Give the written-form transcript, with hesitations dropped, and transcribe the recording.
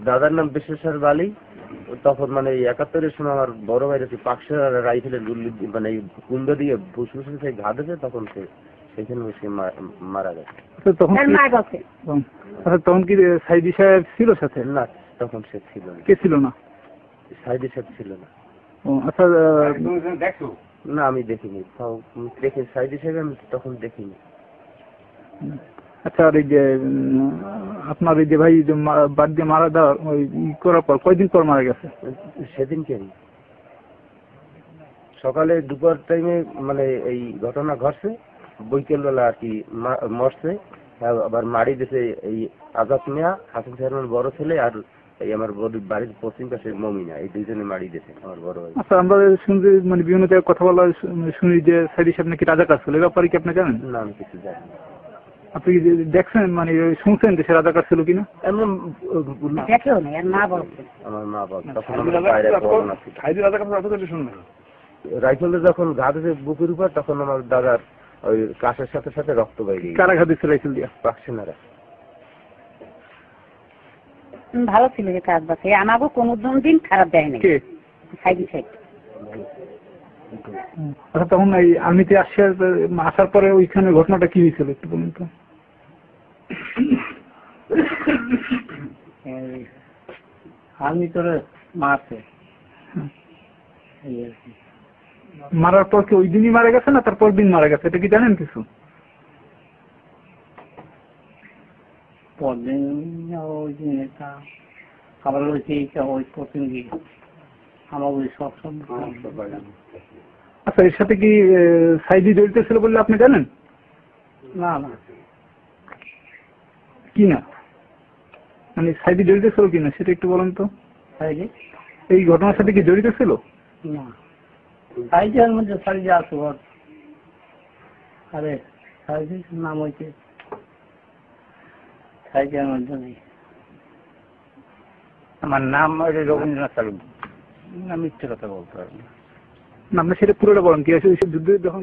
দাদার নাম বিশ্বেশ্বর বালি। তখন মানে 71-এর সময় আমার বড় ভাই পাকশা রাইফেলের গুলি মানে কুন্দ দিয়ে ফুসফুসে সেই ঘা দিয়েছে, তখন সেখানে সে মারা গেছে। তখন কি সাইদি সাহেব ছিল সাথে? না, তখন সে ছিল না। কে ছিল না? সাইদি সাহেব ছিল না। আচ্ছা, না আমি দেখিনি, দেখি সাইদি সাহেব আমি তখন দেখিনি। আচ্ছা, আর এই যে আপনার এই যে ভাই বাদ দিয়ে মারা দেওয়া ওই করার পর কয়দিন পর মারা গেছে? সেদিনকে সকালে দুপুর টাইমে মানে এই ঘটনা ঘটছে, বৈকাল বেলা আর কি মরছে। আবার মারি দিয়েছে এই আজাদ মিয়া, হাসান সাহেবের বড় ছেলে, আর এই আমার বাড়ির পশ্চিম পাশে মমিনা, এই দুইজনে মারি দিয়েছে আমার বড় ভাই। আচ্ছা, আমরা শুনছি মানে বিভিন্ন জায়গায় কথা বলা শুনি যে সাইদি সাহেব নাকি রাজাকার ছিল, এই ব্যাপারে কি আপনি জানেন? না, আমি কিছু জানি না। আপনি দেখছেন মানে শুনছেন যে সে রাজাকার ছিল কিনা? আমার মা বলছে তখন রাইফেলে যখন ঘা দিয়েছে বুকের উপর, তখন আমার দাদার ওই কাশের সাথে সাথে রক্ত বাইরে। কারা ঘা দিচ্ছে রাইফেল দিয়া? পাকসেনারা। ভালো ছিল যে কাজ বাসে, আমাকে কোনো দিন খারাপ দেয় না। Side side. আচ্ছা, তখন এই আর্মিতে আসার পরে ওইখানে ঘটনাটা কি হয়েছিল একটু বলুন তো। আর্মি করে মারছে। মারার পর কি ওই দিনই মারা গেছে না তারপর দিন মারা গেছে, এটা কি জানেন কিছু? পরদিন ওই দিন এটা আবার ওই প্রতিনিধি আমার ওই সব। আচ্ছা, এর সাথে কি সাইদি জড়িত ছিল বললে আপনি জানেন? না না, কি না মানে সাইদি জড়িত ছিল কিনা সেটা একটু বলেন তো। এই ঘটনার সাথে কি জড়িত ছিল? না, সাইজের মধ্যে সাইজে আসো। আরে সাইজের নাম হয়েছে সাইজের মধ্যে নেই। আমার নাম রবীন্দ্রনাথ চালু। মিথ্যে কথা বলতে পারবো না। আপনি সেটা পুরোটা বলেন কি আছে যুদ্ধ যখন